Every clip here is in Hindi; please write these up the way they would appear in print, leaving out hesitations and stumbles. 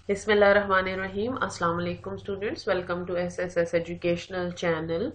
Bismillahirrahmanirrahim. Assalamu alaikum students. Welcome to SSS educational channel.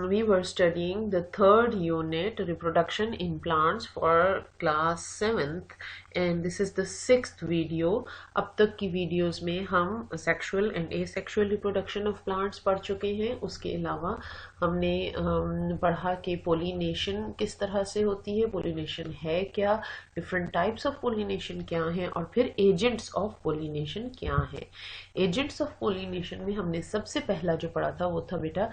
We were studying the third unit, reproduction in plants, for class 7th, and this is the 6th video. अब तक की वीडियोस में हम sexual and asexual reproduction of plants पढ़ चुके हैं। उसके अलावा हमने पढ़ा कि पोलिनेशन किस तरह से होती है, पोलिनेशन है क्या, डिफरेंट टाइप्स ऑफ पोलिनेशन क्या हैं, और फिर एजेंट्स ऑफ पोलिनेशन क्या हैं। एजेंट्स ऑफ पोलिनेशन में हमने सबसे पहला जो पढ़ा था वो था बेटा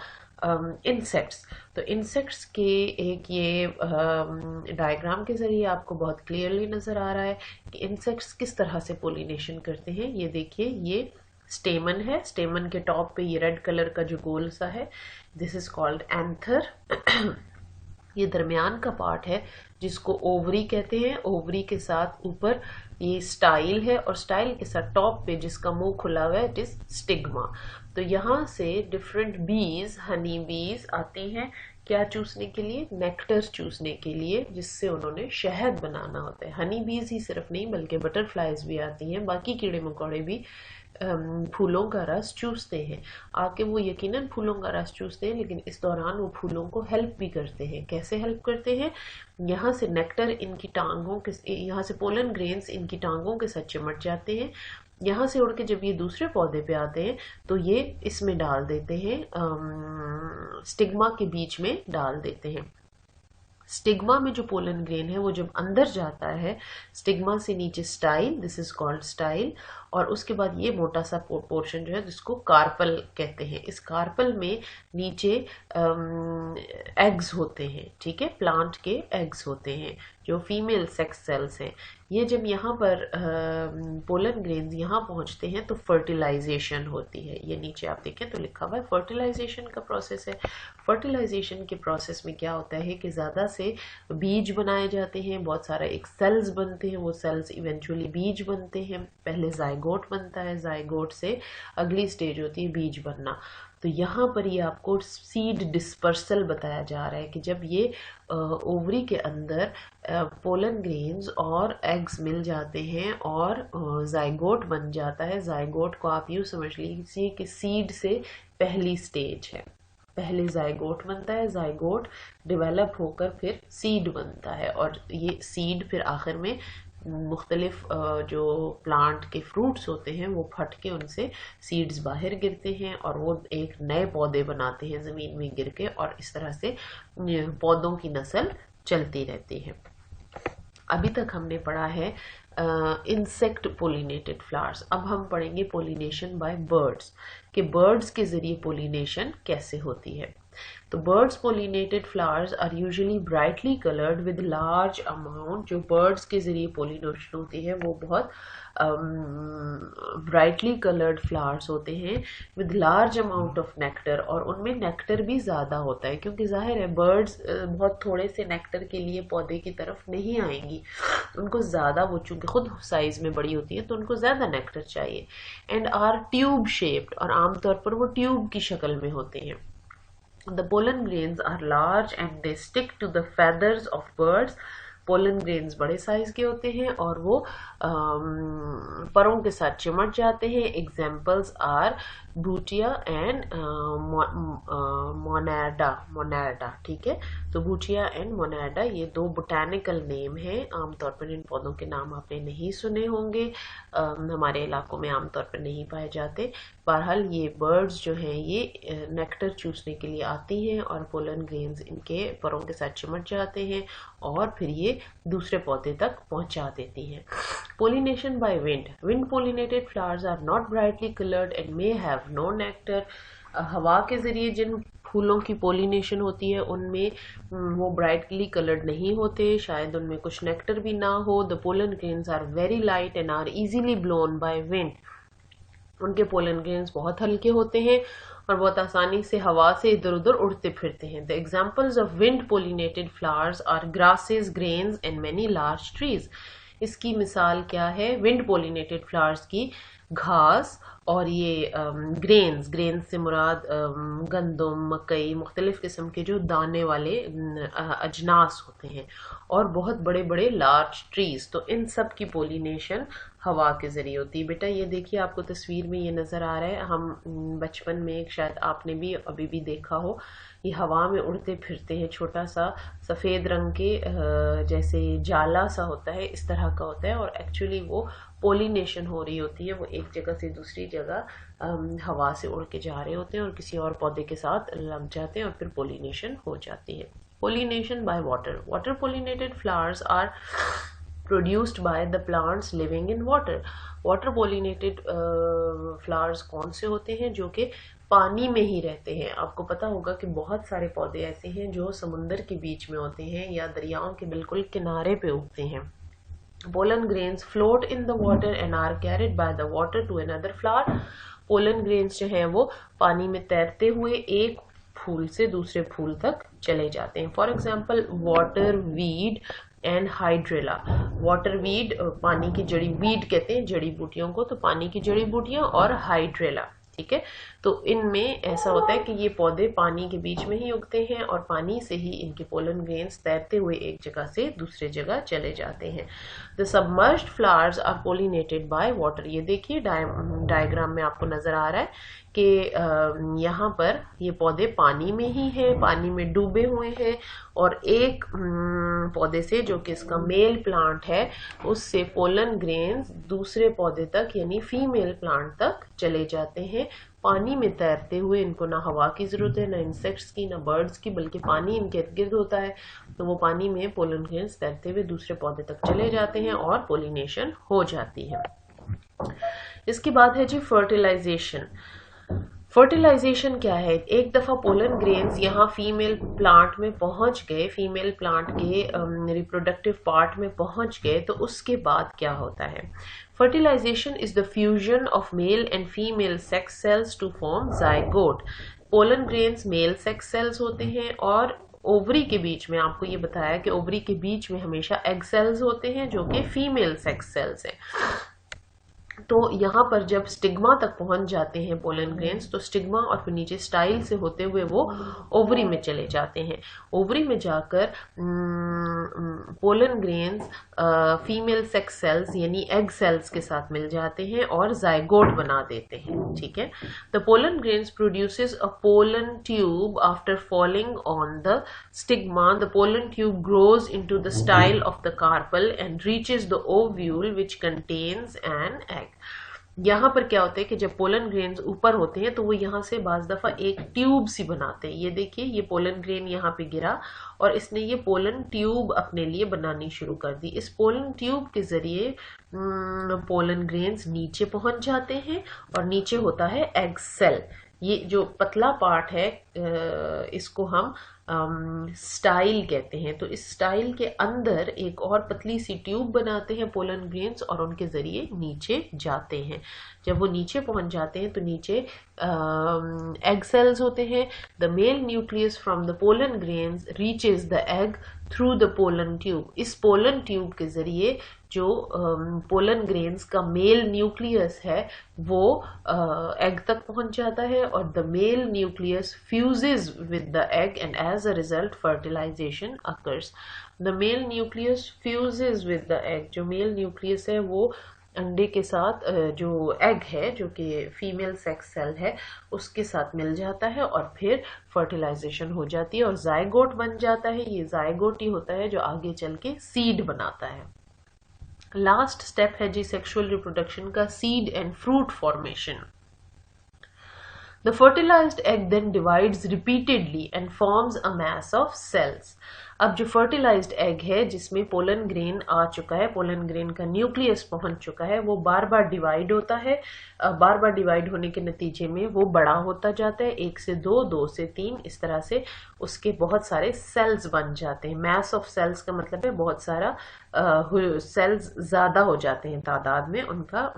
इंसेक्ट्स। तो इंसेक्ट्स के एक ये डायग्राम के जरिए आपको बहुत क्लियरली नजर आ रहा है कि इंसेक्ट्स किस तरह से पोलिनेशन करते हैं। ये देखिए, ये स्टेमन है, स्टेमन के टॉप पे ये रेड कलर का जो गोल सा है, दिस इज कॉल्ड एंथर। ये दरमियान का पार्ट है जिसको ओवरी कहते हैं। ओवरी के साथ ऊपर ये स्टाइल है, और स्टाइल के साथ टॉप पे जिसका मुंह खुला हुआ है, इट इज स्टिग्मा। तो यहाँ से डिफरेंट बीज, हनी बीज आती हैं क्या चूसने के लिए, नेक्टर चूसने के लिए, जिससे उन्होंने शहद बनाना होता है। हनी बीज ही सिर्फ नहीं बल्कि बटरफ्लाइज भी आती हैं, बाकी कीड़े मकोड़े भी फूलों का रस चूसते हैं। आके वो यकीनन फूलों का रस चूसते हैं, लेकिन इस दौरान वो फूलों को हेल्प भी करते हैं। कैसे हेल्प करते हैं? यहाँ से नेक्टर इनकी टांगों के, यहाँ से पोलन ग्रेन्स इनकी टांगों के साथ चिमट जाते हैं। यहाँ से उड़ के जब ये दूसरे पौधे पे आते हैं तो ये इसमें डाल देते हैं, स्टिग्मा के बीच में डाल देते हैं। स्टिग्मा में जो पोलन ग्रेन है वो जब अंदर जाता है, स्टिग्मा से नीचे style, this is called style, और उसके बाद ये मोटा सा पोर्शन जो है जिसको कार्पल कहते हैं। इस कार्पल में नीचे एग्स होते हैं, ठीक है, प्लांट के एग्स होते हैं जो फीमेल सेक्स सेल्स हैं। ये जब यहाँ पर पोलन ग्रेन्स यहाँ पहुँचते हैं तो फर्टिलाइजेशन होती है। ये नीचे आप देखें तो लिखा हुआ है फर्टिलाइजेशन का प्रोसेस है। फर्टिलाइजेशन के प्रोसेस में क्या होता है कि ज़्यादा से बीज बनाए जाते हैं, बहुत सारा एक सेल्स बनते हैं, वो सेल्स इवेंचुअली बीज बनते हैं। पहले जाइगोट बनता है, जाइगोट से अगली स्टेज होती है बीज बनना। तो यहाँ पर ये आपको सीड डिस्पर्सल बताया जा रहा है कि जब ये ओवरी के अंदर पोलन ग्रेन्स और एग्स मिल जाते हैं और जाइगोट बन जाता है। जाइगोट को आप यूँ समझ लीजिए कि सीड से पहली स्टेज है। पहले जाइगोट बनता है, जाइगोट डेवलप होकर फिर सीड बनता है, और ये सीड फिर आखिर में मुख्तलिफ जो प्लांट के फ्रूट्स होते हैं वो फट के उनसे सीड्स बाहर गिरते हैं और वो एक नए पौधे बनाते हैं ज़मीन में गिर के, और इस तरह से पौधों की नस्ल चलती रहती है। अभी तक हमने पढ़ा है इंसेक्ट पोलिनेटेड फ्लावर्स। अब हम पढ़ेंगे पोलिनेशन बाय बर्ड्स, कि बर्ड्स के जरिए पोलिनेशन कैसे होती है। तो birds pollinated flowers are usually brightly coloured with large amount. जो बर्ड्स के जरिए पोलिनेशन होती है वो बहुत ब्राइटली कलर्ड फ्लावर्स होते हैं with large amount of nectar, और उनमें नेक्टर भी ज़्यादा होता है, क्योंकि जाहिर है बर्ड्स बहुत थोड़े से नेक्टर के लिए पौधे की तरफ नहीं आएंगी, उनको ज़्यादा, वो चूँकि खुद साइज़ में बड़ी होती है तो उनको ज़्यादा नेक्टर चाहिए। एंड आर ट्यूब शेप्ड, और आमतौर पर वो ट्यूब की शक्ल में होते हैं। The pollen grains are large and they stick to the feathers of birds. Pollen grains बड़े साइज के होते हैं और वो परों के साथ चिमट जाते हैं। एग्जाम्पल्स आर बूटिया एंड मोनाडा, ठीक है। तो बूटिया एंड मोनाडा ये दो बोटानिकल नेम हैं। आमतौर पर इन पौधों के नाम आपने नहीं सुने होंगे, हमारे इलाकों में आमतौर पर नहीं पाए जाते। बहरहाल ये बर्ड्स जो हैं ये नेक्टर चूसने के लिए आती हैं और पोलन ग्रेन्स इनके परों के साथ चिमट जाते हैं और फिर ये दूसरे पौधे तक पहुंचा देती हैं। Pollination by wind. Wind pollinated flowers are not brightly coloured and may have no nectar. हवा के जरिए जिन फूलों की पोलिनेशन होती है उनमें वो ब्राइटली कलर्ड नहीं होते, शायद उनमें कुछ नेक्टर भी ना हो। The pollen grains are very light and are easily blown by wind. उनके पोलन ग्रेन्स बहुत हल्के होते हैं और बहुत आसानी से हवा से इधर उधर उड़ते फिरते हैं। The examples of wind pollinated flowers are grasses, grains and many large trees. इसकी मिसाल क्या है विंड पोलिनेटेड फ्लावर्स की? घास और ये ग्रेन्स से मुराद गंदम, मकई, मुख्तलिफ किस्म के जो दाने वाले अजनास होते हैं, और बहुत बड़े बड़े लार्ज ट्रीज। तो इन सब की पोलिनेशन हवा के जरिए होती है। बेटा ये देखिए, आपको तस्वीर में ये नज़र आ रहा है, हम बचपन में शायद आपने भी अभी भी देखा हो, ये हवा में उड़ते फिरते हैं, छोटा सा सफ़ेद रंग के जैसे जाला सा होता है, इस तरह का होता है, और एक्चुअली वो पोलिनेशन हो रही होती है, वो एक जगह से दूसरी जगह हवा से उड़ के जा रहे होते हैं और किसी और पौधे के साथ लग जाते हैं और फिर पोलिनेशन हो जाती है। Pollination by water. Water pollinated flowers are produced by the plants living in water. Water pollinated flowers कौन से होते हैं? जो कि पानी में ही रहते हैं। आपको पता होगा कि बहुत सारे पौधे ऐसे हैं जो समुंदर के बीच में होते हैं या दरियाओं के बिल्कुल किनारे पे उगते हैं। Pollen grains float in the water and are carried by the water to another flower. Pollen grains जो है वो पानी में तैरते हुए एक फूल से दूसरे फूल तक चले जाते हैं। For example water weed and hydrilla. Water weed पानी की जड़ी, वीड कहते हैं जड़ी बूटियों को, तो पानी की जड़ी बूटियां, और हाइड्रेला, ठीक है। तो इनमें ऐसा होता है कि ये पौधे पानी के बीच में ही उगते हैं और पानी से ही इनके पोलन ग्रेन्स तैरते हुए एक जगह से दूसरे जगह चले जाते हैं। The submerged flowers are pollinated by water. ये देखिए डायग्राम में आपको नजर आ रहा है कि यहाँ पर ये पौधे पानी में ही हैं, पानी में डूबे हुए हैं, और एक पौधे से जो कि इसका मेल प्लांट है उससे पोलन ग्रेन्स दूसरे पौधे तक यानी फीमेल प्लांट तक चले जाते हैं पानी में तैरते हुए। इनको ना हवा की जरूरत है, ना इंसेक्ट्स की, ना बर्ड्स की, बल्कि पानी इनके इर्द गिर्द होता है, तो वो पानी में पोलन ग्रेन्स तैरते हुए दूसरे पौधे तक चले जाते हैं और पोलिनेशन हो जाती है। इसके बाद है जी फर्टिलाइजेशन। फर्टिलाइजेशन क्या है? एक दफा पोलन ग्रेन्स यहाँ फीमेल प्लांट में पहुंच गए, फीमेल प्लांट के रिप्रोडक्टिव पार्ट में पहुंच गए, तो उसके बाद क्या होता है? Fertilisation is the fusion of male and female sex cells to form zygote. Pollen grains male sex cells होते हैं और ओवरी के बीच में, आपको ये बताया कि ओवरी के बीच में हमेशा एग सेल्स होते हैं जो कि फीमेल सेक्स सेल्स हैं। तो यहाँ पर जब स्टिग्मा तक पहुंच जाते हैं पोलन ग्रेन्स, तो स्टिग्मा और फिर नीचे स्टाइल से होते हुए वो ओवरी में चले जाते हैं। ओवरी में जाकर pollen grains female sex sales यानी एग सेल्स के साथ मिल जाते हैं और जाइगोट बना देते हैं, ठीक है। The pollen grains produces a pollen tube after falling on the stigma. The pollen tube grows into the style of the carpal and reaches the ovule which contains an egg. यहाँ पर क्या होता है कि जब पोलन ग्रेन्स ऊपर होते हैं तो वो यहाँ से बाज दफा एक ट्यूब सी बनाते हैं। ये देखिए, ये पोलन ग्रेन यहाँ पे गिरा और इसने ये पोलन ट्यूब अपने लिए बनानी शुरू कर दी। इस पोलन ट्यूब के जरिए पोलन ग्रेन्स नीचे पहुंच जाते हैं और नीचे होता है एग सेल। ये जो पतला पार्ट है इसको हम स्टाइल कहते हैं। तो इस स्टाइल के अंदर एक और पतली सी ट्यूब बनाते हैं पोलन ग्रेन्स और उनके जरिए नीचे जाते हैं। जब वो नीचे पहुंच जाते हैं तो नीचे एग सेल्स होते हैं। The male nucleus from the pollen grains reaches the egg through the pollen tube. इस पोलन ट्यूब के जरिए जो पोलन ग्रेन्स का मेल न्यूक्लियस है वो एग तक पहुंच जाता है और the male nucleus fuses with the egg and as a result fertilisation occurs. The male nucleus fuses with the egg. जो मेल न्यूक्लियस है वो अंडे के साथ जो एग है जो कि फीमेल सेक्स सेल है उसके साथ मिल जाता है और फिर फर्टिलाइजेशन हो जाती है और जाइगोट बन जाता है। ये जाइगोट ही होता है जो आगे चल के सीड बनाता है। लास्ट स्टेप है जी सेक्सुअल रिप्रोडक्शन का, seed and fruit formation. The fertilized egg then divides repeatedly and forms a mass of cells. अब जो फर्टिलाइज्ड एग है जिसमें पोलन ग्रेन आ चुका है, पोलन ग्रेन का न्यूक्लियस पहुंच चुका है, वो बार बार डिवाइड होता है। बार बार डिवाइड होने के नतीजे में वो बड़ा होता जाता है, 1 से 2, 2 से 3, इस तरह से उसके बहुत सारे सेल्स बन जाते हैं। मैस ऑफ सेल्स का मतलब है बहुत सारा सेल्स ज्यादा हो जाते हैं, तादाद में उनका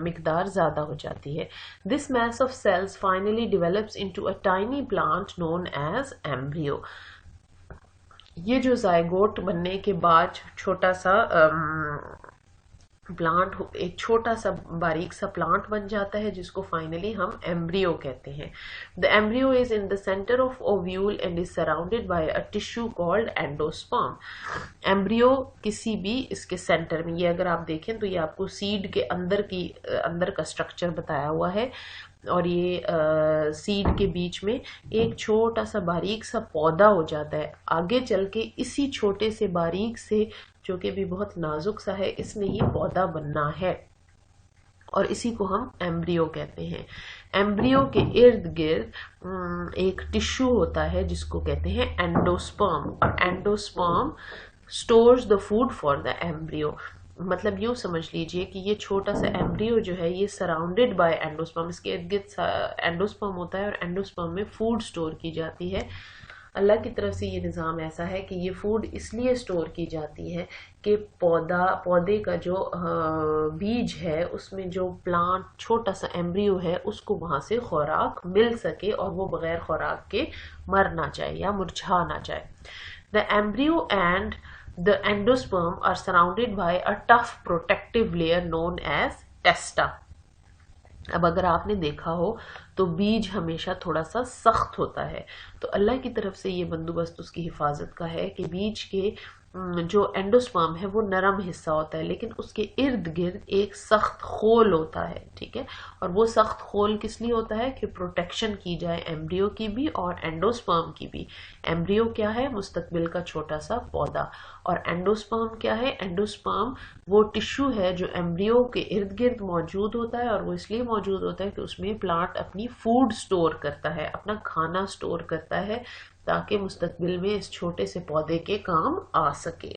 मिकदार ज्यादा हो जाती है। This mass of cells finally develops into a tiny plant known as embryo. ये जो जाइगोट बनने के बाद छोटा सा प्लांट एक छोटा सा बारीक सा प्लांट बन जाता है जिसको फाइनली हम एम्ब्रियो कहते हैं। The embryo is in the centre of ovule and is surrounded by a tissue called endosperm. Embryo किसी भी इसके सेंटर में, ये अगर आप देखें तो ये आपको सीड के अंदर का स्ट्रक्चर बताया हुआ है, और ये सीड के बीच में एक छोटा सा बारीक सा पौधा हो जाता है। आगे चल के इसी छोटे से बारीक से, जो कि भी बहुत नाजुक सा है, इसने ही पौधा बनना है और इसी को हम एम्ब्रियो कहते हैं। एम्ब्रियो के इर्द गिर्द एक टिश्यू होता है जिसको कहते हैं एंडोस्पर्म, और endosperm stores the food for the embryo. मतलब यूं समझ लीजिए कि ये छोटा सा एम्ब्रियो जो है ये सराउंडेड बाय एंडोस्पर्म, इसके इर्द गिर्द एंडोस्पर्म होता है और एंडोस्पर्म में फूड स्टोर की जाती है। अल्लाह की तरफ से ये निज़ाम ऐसा है कि ये फूड इसलिए स्टोर की जाती है कि पौधे का जो बीज है उसमें जो प्लांट छोटा सा एम्ब्रियो है उसको वहां से खुराक मिल सके और वो बगैर खुराक के मर ना जाए या मुरझा ना जाए। The embryo and the endosperm are surrounded by a tough protective layer known as testa। अब अगर आपने देखा हो तो बीज हमेशा थोड़ा सा सख्त होता है, तो अल्लाह की तरफ से ये बंदोबस्त उसकी हिफाजत का है कि बीज के जो एंडोस्पर्म है वो नरम हिस्सा होता है, लेकिन उसके इर्द गिर्द एक सख्त खोल होता है, ठीक है। और वो सख्त खोल किस लिए होता है कि प्रोटेक्शन की जाए एम्ब्रियो की भी और एंडोस्पर्म की भी। एम्ब्रियो क्या है? मुस्तकबिल का छोटा सा पौधा। और एंडोस्पर्म क्या है? एंडोस्पर्म वो टिश्यू है जो एम्ब्रियो के इर्द गिर्द मौजूद होता है, और वो इसलिए मौजूद होता है कि उसमें प्लांट अपनी फूड स्टोर करता है, अपना खाना स्टोर करता है, ताकि मुस्तकबिल में इस छोटे से पौधे के काम आ सके।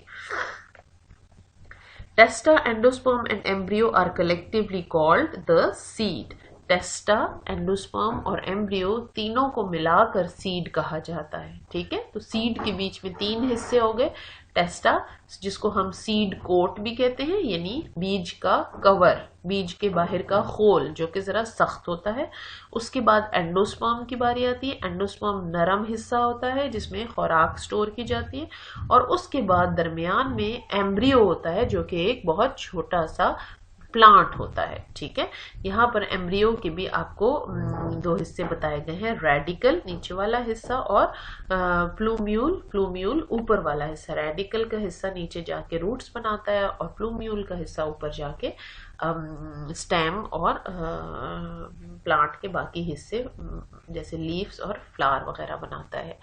Testa, endosperm and embryo are collectively called the seed. Testa, endosperm और एम्ब्रियो तीनों को मिलाकर सीड कहा जाता है, ठीक है। तो सीड के बीच में तीन हिस्से हो गए। टेस्टा जिसको हम सीड कोट भी कहते हैं, यानी बीज का कवर, बीज के बाहर का खोल जो कि जरा सख्त होता है। उसके बाद एंडोस्पर्म की बारी आती है। एंडोस्पर्म नरम हिस्सा होता है जिसमें खुराक स्टोर की जाती है, और उसके बाद दरमियान में एम्ब्रियो होता है जो कि एक बहुत छोटा सा प्लांट होता है, ठीक है। यहाँ पर एम्ब्रियो के भी आपको दो हिस्से बताए गए हैं, रेडिकल नीचे वाला हिस्सा और प्लूम्यूल ऊपर वाला हिस्सा। रेडिकल का हिस्सा नीचे जाके रूट्स बनाता है और प्लूम्यूल का हिस्सा ऊपर जाके स्टेम और प्लांट के बाकी हिस्से जैसे लीव्स और फ्लावर वगैरह बनाता है।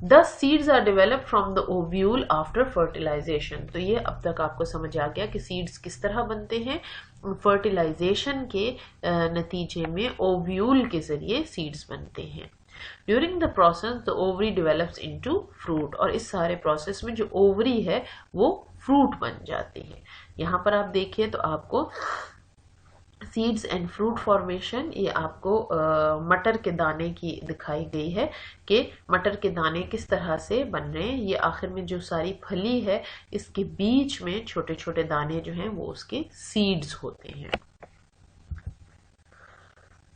Thus seeds are developed from the ovule after fertilization। तो ये अब तक आपको समझ आ गया कि सीड्स किस तरह बनते हैं। फर्टिलाइजेशन के नतीजे में ओव्यूल के जरिए सीड्स बनते हैं। During the process the ovary develops into fruit, और इस सारे प्रोसेस में जो ओवरी है वो फ्रूट बन जाती है। यहाँ पर आप देखिए तो आपको सीड्स एंड फ्रूट फॉर्मेशन, ये आपको मटर के दाने की दिखाई गई है कि मटर के दाने किस तरह से बन रहे हैं। ये आखिर में जो सारी फली है इसके बीच में छोटे छोटे दाने जो हैं वो उसके सीड्स होते हैं।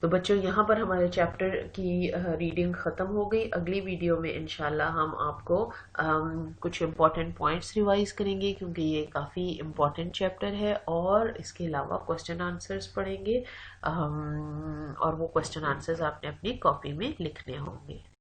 तो बच्चों यहाँ पर हमारे चैप्टर की रीडिंग ख़त्म हो गई। अगली वीडियो में इंशाल्लाह हम आपको कुछ इम्पॉर्टेंट पॉइंट्स रिवाइज करेंगे, क्योंकि ये काफ़ी इम्पॉर्टेंट चैप्टर है, और इसके अलावा क्वेश्चन आंसर्स पढ़ेंगे, और वो क्वेश्चन आंसर्स आपने अपनी कॉपी में लिखने होंगे।